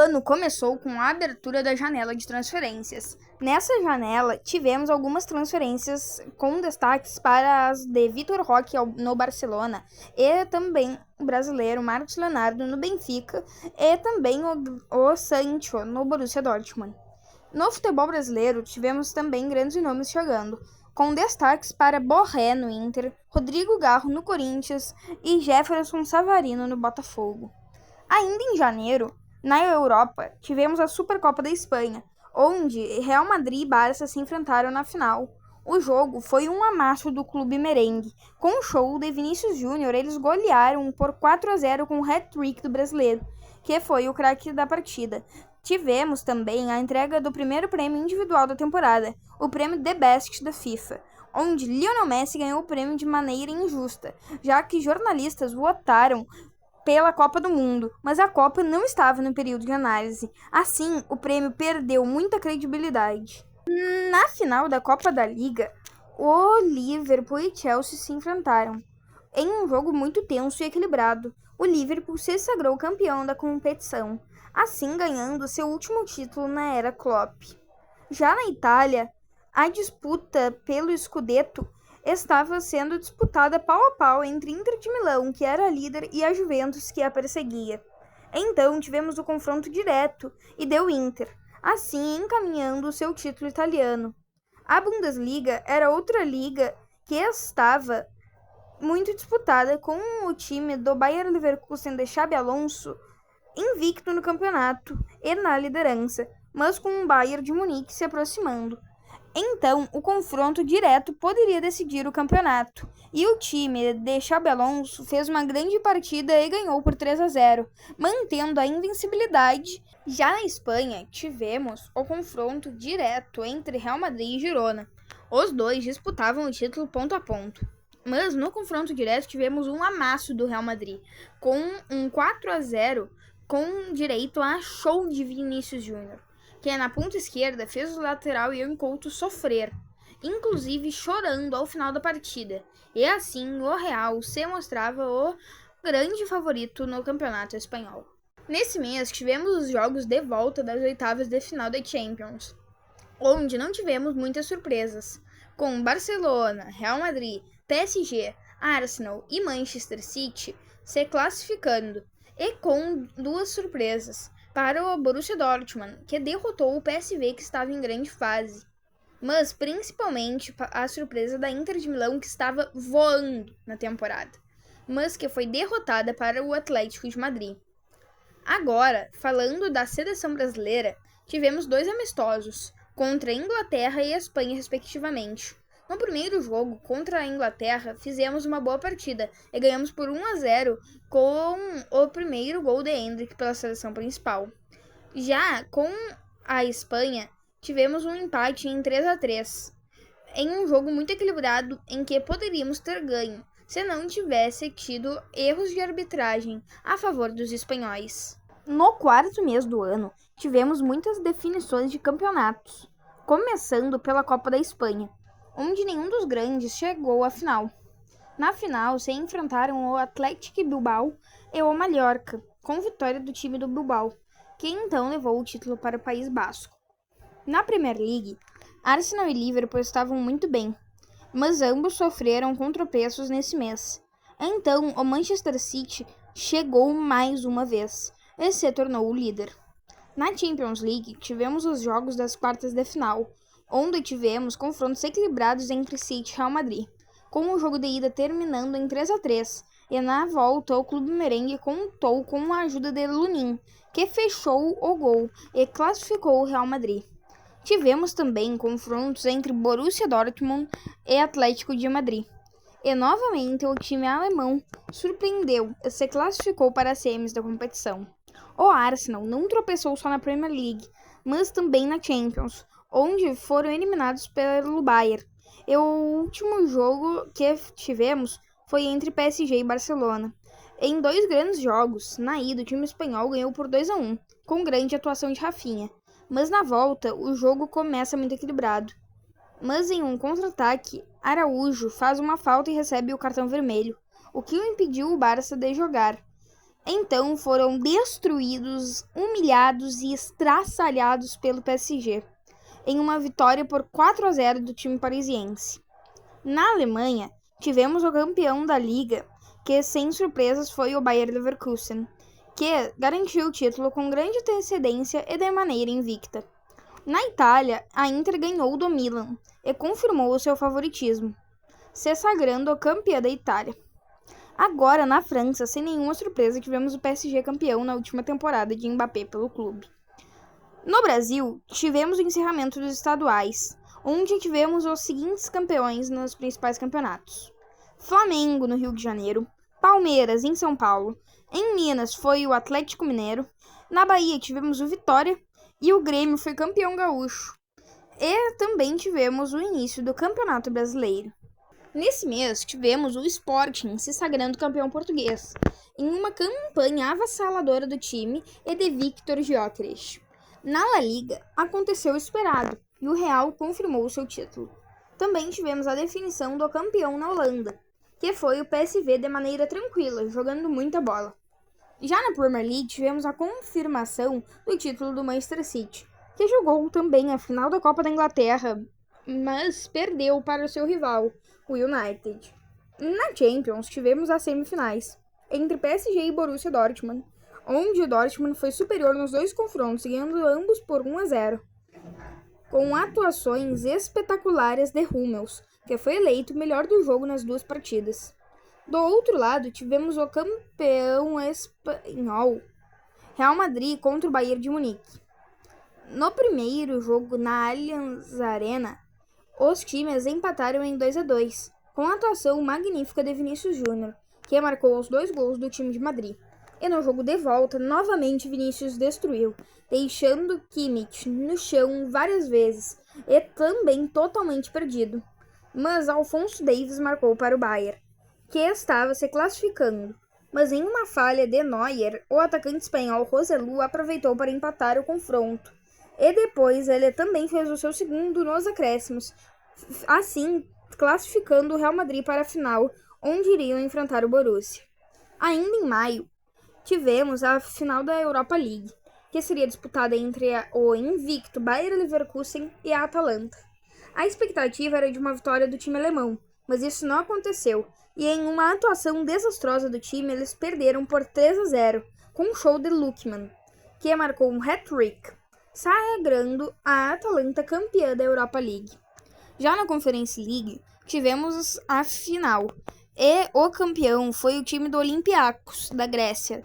ano começou com a abertura da janela de transferências. Nessa janela, tivemos algumas transferências com destaques para as de Vitor Roque no Barcelona e também o brasileiro Marcos Leonardo no Benfica e também o Sancho no Borussia Dortmund. No futebol brasileiro, tivemos também grandes nomes chegando, com destaques para Borré no Inter, Rodrigo Garro no Corinthians e Jefferson Savarino no Botafogo. Ainda em janeiro, na Europa, tivemos a Supercopa da Espanha, onde Real Madrid e Barça se enfrentaram na final. O jogo foi um amasso do clube merengue. Com o show de Vinícius Júnior, eles golearam por 4-0 com o hat-trick do brasileiro, que foi o craque da partida. Tivemos também a entrega do primeiro prêmio individual da temporada, o prêmio The Best da FIFA, onde Lionel Messi ganhou o prêmio de maneira injusta, já que jornalistas votaram pela Copa do Mundo, mas a Copa não estava no período de análise. Assim, o prêmio perdeu muita credibilidade. Na final da Copa da Liga, o Liverpool e Chelsea se enfrentaram. Em um jogo muito tenso e equilibrado, o Liverpool se sagrou campeão da competição, assim ganhando seu último título na era Klopp. Já na Itália, a disputa pelo Scudetto estava sendo disputada pau a pau entre Inter de Milão, que era líder, e a Juventus, que a perseguia. Então tivemos o confronto direto e deu Inter, assim encaminhando seu título italiano. A Bundesliga era outra liga que estava muito disputada, com o time do Bayer Leverkusen de Xabi Alonso invicto no campeonato e na liderança, mas com o Bayern de Munique se aproximando. Então, o confronto direto poderia decidir o campeonato, e o time de Xabi Alonso fez uma grande partida e ganhou por 3-0, mantendo a invencibilidade. Já na Espanha, tivemos o confronto direto entre Real Madrid e Girona. Os dois disputavam o título ponto a ponto. Mas no confronto direto tivemos um amasso do Real Madrid, com um 4-0 com direito a show de Vinícius Júnior, que na ponta esquerda fez o lateral Ian Couto sofrer, inclusive chorando ao final da partida, e assim o Real se mostrava o grande favorito no campeonato espanhol. Nesse mês tivemos os jogos de volta das oitavas de final da Champions, onde não tivemos muitas surpresas, com Barcelona, Real Madrid, PSG, Arsenal e Manchester City se classificando, e com duas surpresas para o Borussia Dortmund, que derrotou o PSV, que estava em grande fase, mas principalmente a surpresa da Inter de Milão, que estava voando na temporada, mas que foi derrotada para o Atlético de Madrid. Agora, falando da seleção brasileira, tivemos dois amistosos, contra a Inglaterra e a Espanha, respectivamente. No primeiro jogo, contra a Inglaterra, fizemos uma boa partida e ganhamos por 1-0 com o primeiro gol de Endrick pela seleção principal. Já com a Espanha, tivemos um empate em 3-3, em um jogo muito equilibrado em que poderíamos ter ganho, se não tivesse tido erros de arbitragem a favor dos espanhóis. No quarto mês do ano, tivemos muitas definições de campeonatos, começando pela Copa da Espanha, onde nenhum dos grandes chegou à final. Na final, se enfrentaram o Athletic Bilbao e o Mallorca, com vitória do time do Bilbao, que então levou o título para o País Basco. Na Premier League, Arsenal e Liverpool estavam muito bem, mas ambos sofreram com tropeços nesse mês. Então, o Manchester City chegou mais uma vez e se tornou o líder. Na Champions League, tivemos os jogos das quartas de final, onde tivemos confrontos equilibrados entre City e Real Madrid, com o jogo de ida terminando em 3-3, e na volta o clube merengue contou com a ajuda de Lunin, que fechou o gol e classificou o Real Madrid. Tivemos também confrontos entre Borussia Dortmund e Atlético de Madrid, e novamente o time alemão surpreendeu e se classificou para as semis da competição. O Arsenal não tropeçou só na Premier League, mas também na Champions, onde foram eliminados pelo Bayern. E o último jogo que tivemos foi entre PSG e Barcelona. Em dois grandes jogos, na ida o time espanhol ganhou por 2-1, com grande atuação de Rafinha. Mas na volta, o jogo começa muito equilibrado. Mas em um contra-ataque, Araújo faz uma falta e recebe o cartão vermelho, o que o impediu o Barça de jogar. Então foram destruídos, humilhados e estraçalhados pelo PSG, em uma vitória por 4-0 do time parisiense. Na Alemanha, tivemos o campeão da Liga, que sem surpresas foi o Bayer Leverkusen, que garantiu o título com grande antecedência e de maneira invicta. Na Itália, a Inter ganhou do Milan e confirmou o seu favoritismo, se sagrando campeã da Itália. Agora, na França, sem nenhuma surpresa, tivemos o PSG campeão na última temporada de Mbappé pelo clube. No Brasil, tivemos o encerramento dos estaduais, onde tivemos os seguintes campeões nos principais campeonatos: Flamengo, no Rio de Janeiro; Palmeiras, em São Paulo; em Minas foi o Atlético Mineiro; na Bahia tivemos o Vitória e o Grêmio foi campeão gaúcho. E também tivemos o início do Campeonato Brasileiro. Nesse mês, tivemos o Sporting se sagrando campeão português, em uma campanha avassaladora do time e de Victor Gyökeres. Na La Liga, aconteceu o esperado, e o Real confirmou seu título. Também tivemos a definição do campeão na Holanda, que foi o PSV de maneira tranquila, jogando muita bola. Já na Premier League, tivemos a confirmação do título do Manchester City, que jogou também a final da Copa da Inglaterra, mas perdeu para o seu rival, o United. Na Champions, tivemos as semifinais, entre PSG e Borussia Dortmund, onde o Dortmund foi superior nos dois confrontos, ganhando ambos por 1-0, com atuações espetaculares de Hummels, que foi eleito o melhor do jogo nas duas partidas. Do outro lado, tivemos o campeão espanhol, Real Madrid contra o Bayern de Munique. No primeiro jogo na Allianz Arena, os times empataram em 2-2, com a atuação magnífica de Vinícius Júnior, que marcou os 2 gols do time de Madrid. E no jogo de volta, novamente Vinícius destruiu, deixando Kimmich no chão várias vezes e também totalmente perdido. Mas Alphonso Davies marcou para o Bayern, que estava se classificando. Mas em uma falha de Neuer, o atacante espanhol Joselu aproveitou para empatar o confronto. E depois ele também fez o seu segundo nos acréscimos, assim classificando o Real Madrid para a final, onde iriam enfrentar o Borussia. Ainda em maio, tivemos a final da Europa League, que seria disputada entre o invicto Bayer Leverkusen e a Atalanta. A expectativa era de uma vitória do time alemão, mas isso não aconteceu, e em uma atuação desastrosa do time, eles perderam por 3-0, com um show de Lookman, que marcou um hat-trick, sagrando a Atalanta campeã da Europa League. Já na Conference League, tivemos a final, e o campeão foi o time do Olympiacos, da Grécia.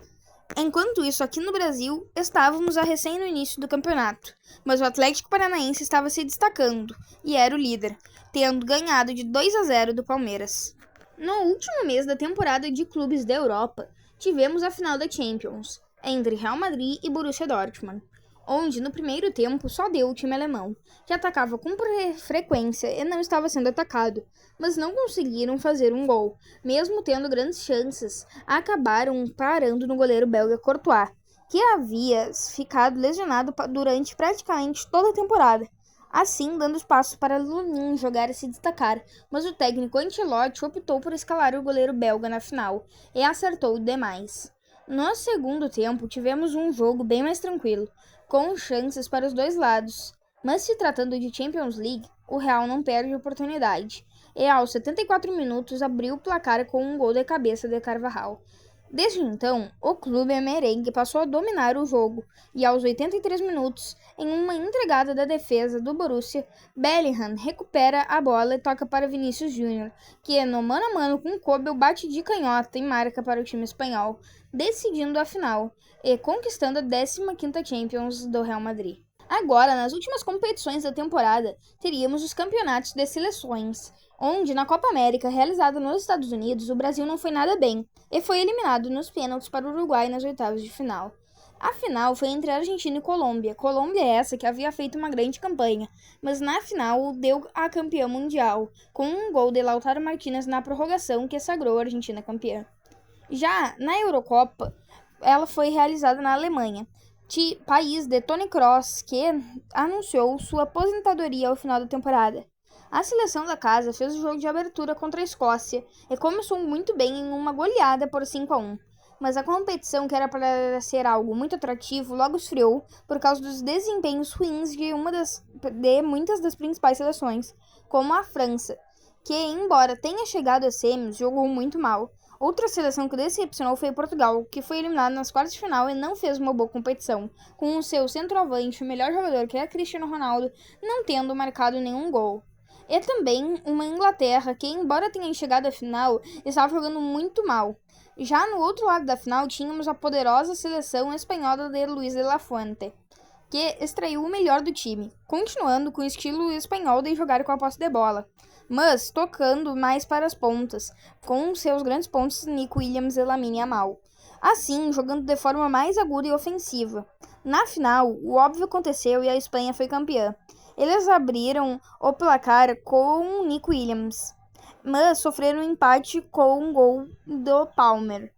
Enquanto isso, aqui no Brasil, estávamos a recém no início do campeonato, mas o Atlético Paranaense estava se destacando, e era o líder, tendo ganhado de 2-0 do Palmeiras. No último mês da temporada de clubes da Europa, tivemos a final da Champions, entre Real Madrid e Borussia Dortmund, onde no primeiro tempo só deu o time alemão, que atacava com frequência e não estava sendo atacado, mas não conseguiram fazer um gol, mesmo tendo grandes chances, acabaram parando no goleiro belga Courtois, que havia ficado lesionado durante praticamente toda a temporada, assim dando espaço para Lunin jogar e se destacar, mas o técnico Ancelotti optou por escalar o goleiro belga na final, e acertou demais. No segundo tempo, tivemos um jogo bem mais tranquilo, com chances para os dois lados, mas se tratando de Champions League, o Real não perde oportunidade, e aos 74 minutos abriu o placar com um gol de cabeça de Carvajal. Desde então, o clube merengue passou a dominar o jogo, e aos 83 minutos, em uma entregada da defesa do Borussia, Bellingham recupera a bola e toca para Vinícius Júnior, que no mano a mano com Kobel bate de canhota e marca para o time espanhol, decidindo a final e conquistando a 15ª Champions do Real Madrid. Agora, nas últimas competições da temporada, teríamos os campeonatos de seleções, onde na Copa América, realizada nos Estados Unidos, o Brasil não foi nada bem e foi eliminado nos pênaltis para o Uruguai nas oitavas de final. A final foi entre Argentina e Colômbia. Colômbia é essa que havia feito uma grande campanha, mas na final deu a campeã mundial, com um gol de Lautaro Martínez na prorrogação que sagrou a Argentina campeã. Já na Eurocopa, ela foi realizada na Alemanha, país de Toni Kroos, que anunciou sua aposentadoria ao final da temporada. A seleção da casa fez o jogo de abertura contra a Escócia e começou muito bem em uma goleada por 5-1, mas a competição, que era para ser algo muito atrativo, logo esfriou por causa dos desempenhos ruins de muitas das principais seleções, como a França, que, embora tenha chegado a semis, jogou muito mal. Outra seleção que decepcionou foi Portugal, que foi eliminada nas quartas de final e não fez uma boa competição, com o seu centroavante, o melhor jogador, que é Cristiano Ronaldo, não tendo marcado nenhum gol. E também uma Inglaterra que, embora tenha chegado à final, estava jogando muito mal. Já no outro lado da final, tínhamos a poderosa seleção espanhola de Luis de la Fuente, que extraiu o melhor do time, continuando com o estilo espanhol de jogar com a posse de bola, mas tocando mais para as pontas, com seus grandes pontos Nico Williams e Lamine Yamal. Assim, jogando de forma mais aguda e ofensiva. Na final, o óbvio aconteceu e a Espanha foi campeã. Eles abriram o placar com Nico Williams, mas sofreram um empate com um gol do Palmer.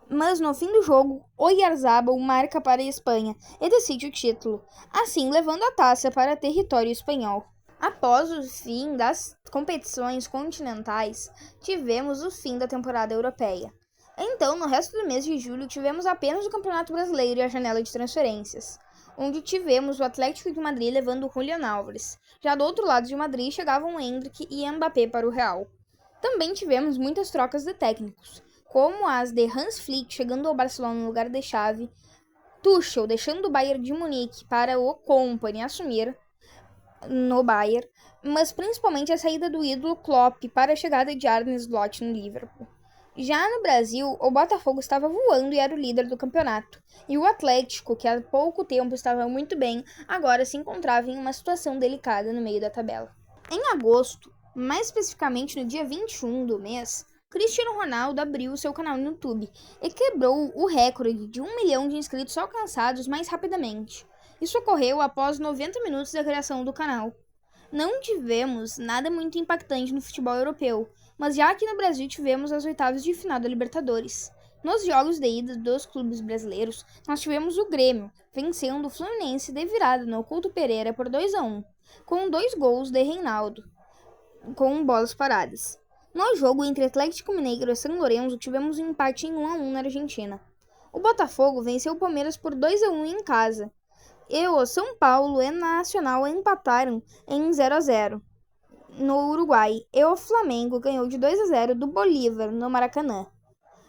Mas no fim do jogo, Oyarzabal marca para a Espanha e decide o título, assim levando a taça para território espanhol. Após o fim das competições continentais, tivemos o fim da temporada europeia. Então, no resto do mês de julho, tivemos apenas o Campeonato Brasileiro e a janela de transferências, onde tivemos o Atlético de Madrid levando o Julián Álvares. Já do outro lado de Madrid chegavam Endrick e Mbappé para o Real. Também tivemos muitas trocas de técnicos, como as de Hans Flick chegando ao Barcelona no lugar de Xavi, Tuchel deixando o Bayern de Munique para o Kompany assumir no Bayern, mas principalmente a saída do ídolo Klopp para a chegada de Arne Slot no Liverpool. Já no Brasil, o Botafogo estava voando e era o líder do campeonato, e o Atlético, que há pouco tempo estava muito bem, agora se encontrava em uma situação delicada no meio da tabela. Em agosto, mais especificamente no dia 21 do mês, Cristiano Ronaldo abriu seu canal no YouTube e quebrou o recorde de 1 milhão de inscritos alcançados mais rapidamente. Isso ocorreu após 90 minutos da criação do canal. Não tivemos nada muito impactante no futebol europeu, mas já aqui no Brasil tivemos as oitavas de final da Libertadores. Nos jogos de ida dos clubes brasileiros, nós tivemos o Grêmio vencendo o Fluminense de virada no Couto Pereira por 2-1, com 2 gols de Reinaldo, com bolas paradas. No jogo entre Atlético Mineiro e São Lourenço, tivemos um empate em 1-1 na Argentina. O Botafogo venceu o Palmeiras por 2-1 em casa, e o São Paulo e Nacional empataram em 0-0 no Uruguai, e o Flamengo ganhou de 2-0 do Bolívar no Maracanã.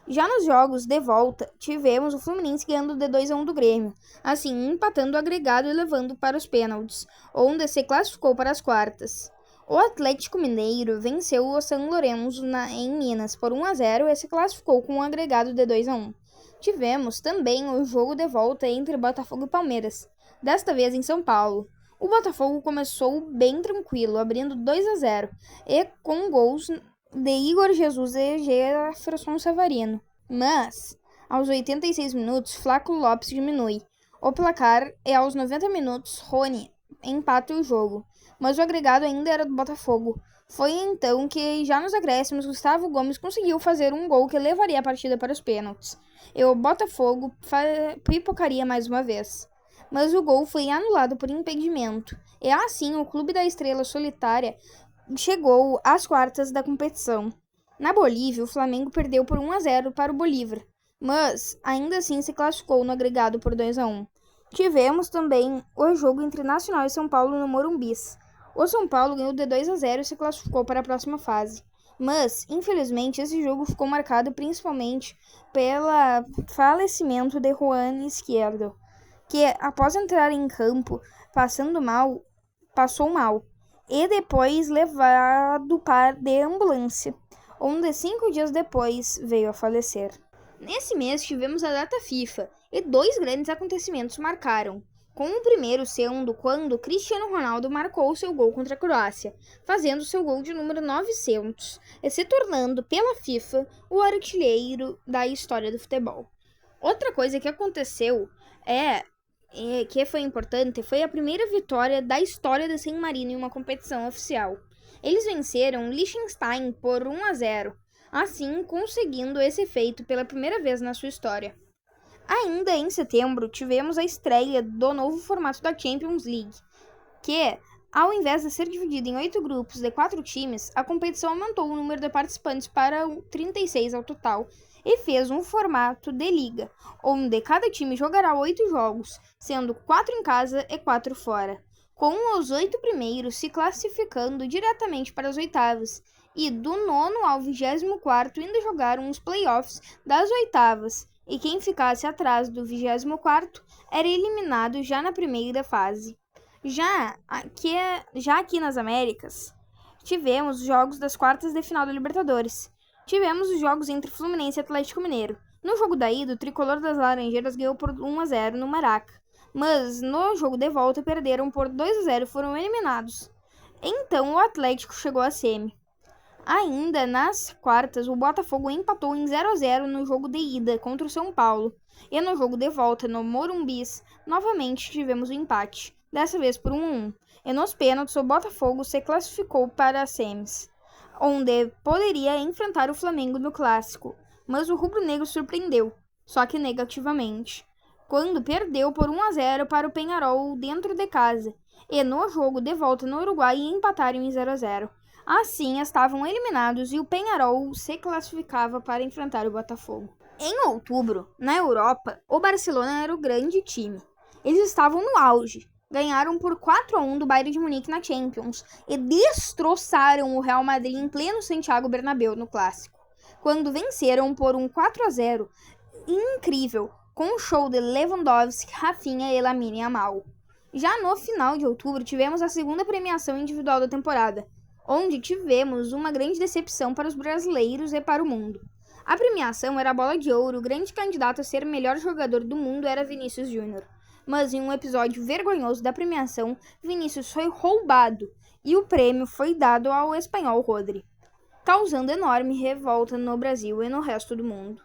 Já nos jogos de volta, tivemos o Fluminense ganhando de 2-1 do Grêmio, assim empatando o agregado e levando para os pênaltis, onde se classificou para as quartas. O Atlético Mineiro venceu o São Lourenço em Minas por 1-0 e se classificou com um agregado de 2-1. Tivemos também o jogo de volta entre Botafogo e Palmeiras, desta vez em São Paulo. O Botafogo começou bem tranquilo, abrindo 2-0, e com gols de Igor Jesus e Jefferson Savarino. Mas, aos 86 minutos, Flaco Lopes diminui o placar e aos 90 minutos, Rony empata o jogo. Mas o agregado ainda era do Botafogo. Foi então que, já nos acréscimos, Gustavo Gomes conseguiu fazer um gol que levaria a partida para os pênaltis, e o Botafogo pipocaria mais uma vez. Mas o gol foi anulado por impedimento, e assim o Clube da Estrela Solitária chegou às quartas da competição. Na Bolívia, o Flamengo perdeu por 1-0 para o Bolívar, mas ainda assim se classificou no agregado por 2-1. Tivemos também o jogo entre Nacional e São Paulo no Morumbis. O São Paulo ganhou de 2-0 e se classificou para a próxima fase. Mas, infelizmente, esse jogo ficou marcado principalmente pelo falecimento de Juan Izquierdo, que, após entrar em campo passou mal, e depois levado de ambulância, onde 5 dias depois veio a falecer. Nesse mês tivemos a data FIFA, e 2 grandes acontecimentos marcaram, com o primeiro sendo quando Cristiano Ronaldo marcou seu gol contra a Croácia, fazendo seu gol de número 900, e se tornando, pela FIFA, o artilheiro da história do futebol. Outra coisa que aconteceu que foi importante foi a primeira vitória da história da San Marino em uma competição oficial. Eles venceram Liechtenstein por 1-0, assim conseguindo esse feito pela primeira vez na sua história. Ainda em setembro, tivemos a estreia do novo formato da Champions League, que Ao invés de ser dividida em 8 grupos de 4 times, a competição aumentou o número de participantes para 36 ao total e fez um formato de liga, onde cada time jogará 8 jogos, sendo 4 em casa e 4 fora, com os 8 primeiros se classificando diretamente para as oitavas, e do 9º ao 24º indo jogar uns playoffs das oitavas, e quem ficasse atrás do 24º era eliminado já na primeira fase. Já aqui nas Américas, tivemos os jogos das quartas de final da Libertadores. Tivemos os jogos entre Fluminense e Atlético Mineiro. No jogo da ida, o tricolor das Laranjeiras ganhou por 1-0 no Maraca, mas no jogo de volta perderam por 2-0 e foram eliminados. Então o Atlético chegou à semi. Ainda nas quartas, o Botafogo empatou em 0-0 no jogo de ida contra o São Paulo. E no jogo de volta, no Morumbis, novamente tivemos o empate, dessa vez por 1-1. E nos pênaltis, o Botafogo se classificou para as semis, onde poderia enfrentar o Flamengo no clássico. Mas o rubro-negro surpreendeu, só que negativamente, quando perdeu por 1-0 para o Peñarol dentro de casa. E no jogo de volta no Uruguai empataram em 0-0. Assim, estavam eliminados e o Peñarol se classificava para enfrentar o Botafogo. Em outubro, na Europa, o Barcelona era o grande time. Eles estavam no auge. Ganharam por 4-1 do Bayern de Munique na Champions e destroçaram o Real Madrid em pleno Santiago Bernabéu no Clássico, quando venceram por um 4-0 incrível, com o show de Lewandowski, Rafinha e Lamine Yamal. Já no final de outubro, tivemos a segunda premiação individual da temporada, onde tivemos uma grande decepção para os brasileiros e para o mundo. A premiação era a Bola de Ouro, o grande candidato a ser o melhor jogador do mundo era Vinícius Júnior. Mas em um episódio vergonhoso da premiação, Vinícius foi roubado e o prêmio foi dado ao espanhol Rodri, causando enorme revolta no Brasil e no resto do mundo.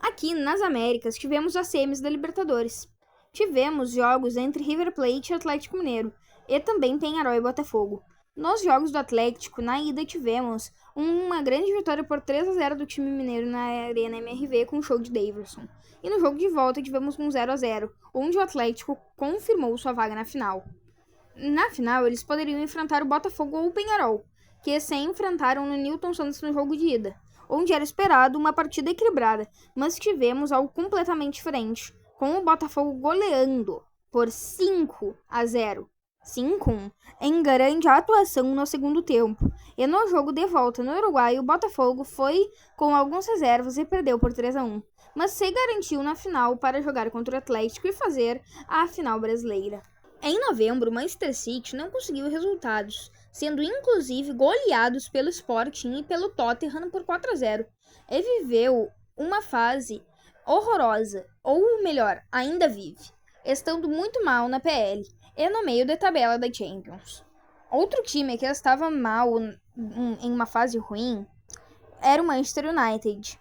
Aqui nas Américas tivemos as semis da Libertadores. Tivemos jogos entre River Plate e Atlético Mineiro, e também Peñarol e Botafogo. Nos jogos do Atlético, na ida tivemos uma grande vitória por 3-0 do time mineiro na Arena MRV com o show de Daverson. E no jogo de volta tivemos um 0-0, onde o Atlético confirmou sua vaga na final. Na final, eles poderiam enfrentar o Botafogo ou o Peñarol, que se enfrentaram no Newton Santos no jogo de ida, onde era esperado uma partida equilibrada, mas tivemos algo completamente diferente, com o Botafogo goleando por 5-0. 5-1, em grande atuação no segundo tempo. E no jogo de volta no Uruguai, o Botafogo foi com algumas reservas e perdeu por 3-1, mas se garantiu na final para jogar contra o Atlético e fazer a final brasileira. Em novembro, o Manchester City não conseguiu resultados, sendo inclusive goleados pelo Sporting e pelo Tottenham por 4-0, e viveu uma fase horrorosa, ou melhor, ainda vive, estando muito mal na PL e no meio da tabela da Champions. Outro time que estava mal em uma fase ruim era o Manchester United,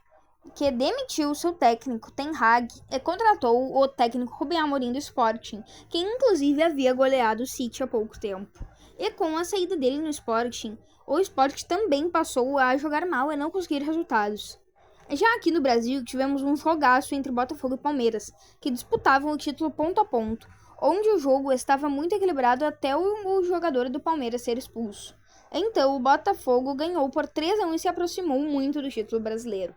que demitiu seu técnico Ten Hag e contratou o técnico Ruben Amorim do Sporting, que inclusive havia goleado o City há pouco tempo. E com a saída dele no Sporting, o Sporting também passou a jogar mal e não conseguir resultados. Já aqui no Brasil, tivemos um jogaço entre Botafogo e Palmeiras, que disputavam o título ponto a ponto, onde o jogo estava muito equilibrado até o jogador do Palmeiras ser expulso. Então, o Botafogo ganhou por 3-1 e se aproximou muito do título brasileiro.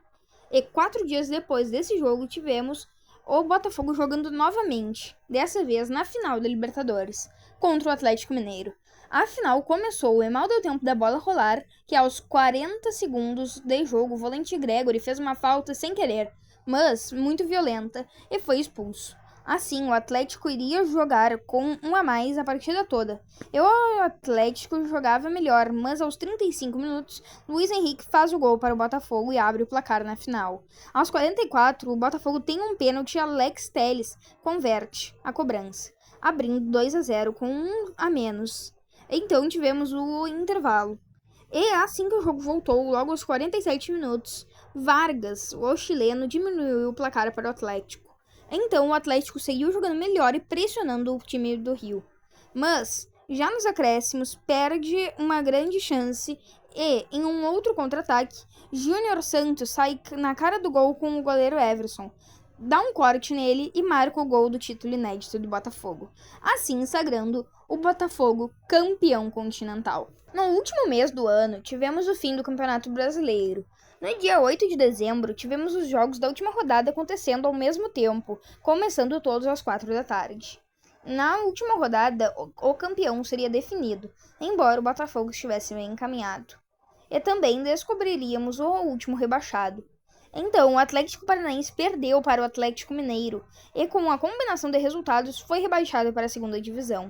E 4 dias depois desse jogo, tivemos o Botafogo jogando novamente, dessa vez na final da Libertadores, contra o Atlético Mineiro. A final começou e mal deu tempo da bola rolar, que aos 40 segundos de jogo, o volante Gregory fez uma falta sem querer, mas muito violenta, e foi expulso. Assim, o Atlético iria jogar com um a mais a partida toda. E o Atlético jogava melhor, mas aos 35 minutos, Luiz Henrique faz o gol para o Botafogo e abre o placar na final. Aos 44, o Botafogo tem um pênalti e Alex Telles converte a cobrança, abrindo 2-0 com 1 a menos. Então tivemos o intervalo. E assim que o jogo voltou, logo aos 47 minutos, Vargas, o chileno, diminuiu o placar para o Atlético. Então o Atlético seguiu jogando melhor e pressionando o time do Rio. Mas, já nos acréscimos, perde uma grande chance e, em um outro contra-ataque, Júnior Santos sai na cara do gol com o goleiro Everson. dá um corte nele e marca o gol do título inédito do Botafogo, assim sagrando o Botafogo campeão continental. No último mês do ano, tivemos o fim do Campeonato Brasileiro. No dia 8 de dezembro, tivemos os jogos da última rodada acontecendo ao mesmo tempo, começando todos às 4 da tarde. Na última rodada, o campeão seria definido, embora o Botafogo estivesse bem encaminhado. E também descobriríamos o último rebaixado. Então, o Atlético Paranaense perdeu para o Atlético Mineiro e, com a combinação de resultados, foi rebaixado para a segunda divisão.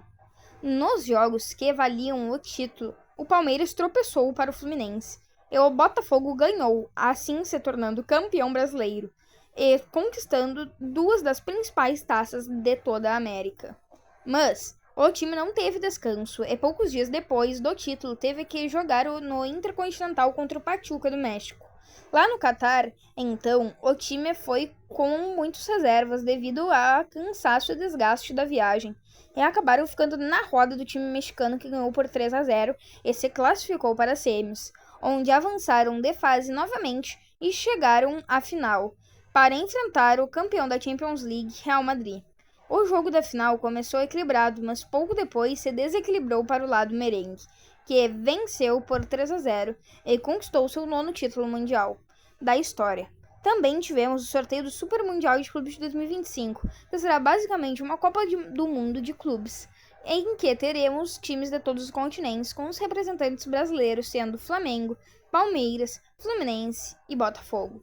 Nos jogos que valiam o título, o Palmeiras tropeçou para o Fluminense e o Botafogo ganhou, assim se tornando campeão brasileiro e conquistando duas das principais taças de toda a América. Mas o time não teve descanso e poucos dias depois do título teve que jogar no Intercontinental contra o Pachuca do México. Lá no Catar, então, o time foi com muitas reservas devido a cansaço e desgaste da viagem, e acabaram ficando na roda do time mexicano, que ganhou por 3-0 e se classificou para as semis, onde avançaram de fase novamente e chegaram à final, para enfrentar o campeão da Champions League, Real Madrid. O jogo da final começou equilibrado, mas pouco depois se desequilibrou para o lado merengue, que venceu por 3-0 e conquistou seu 9º título mundial da história. Também tivemos o sorteio do Super Mundial de Clubes de 2025, que será basicamente uma Copa do Mundo de clubes, em que teremos times de todos os continentes, com os representantes brasileiros sendo Flamengo, Palmeiras, Fluminense e Botafogo.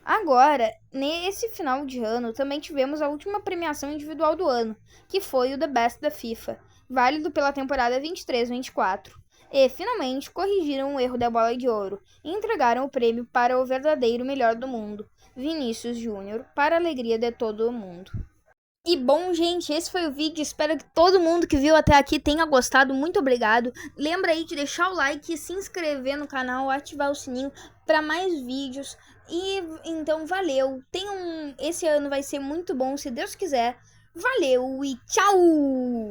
Agora, nesse final de ano, também tivemos a última premiação individual do ano, que foi o The Best da FIFA, válido pela temporada 23-24. E, finalmente, corrigiram o erro da bola de ouro e entregaram o prêmio para o verdadeiro melhor do mundo, Vinícius Júnior, para a alegria de todo o mundo. E bom, gente, esse foi o vídeo. Espero que todo mundo que viu até aqui tenha gostado. Muito obrigado. Lembra aí de deixar o like, se inscrever no canal, ativar o sininho para mais vídeos. E então, valeu. Esse ano vai ser muito bom, se Deus quiser. Valeu e tchau!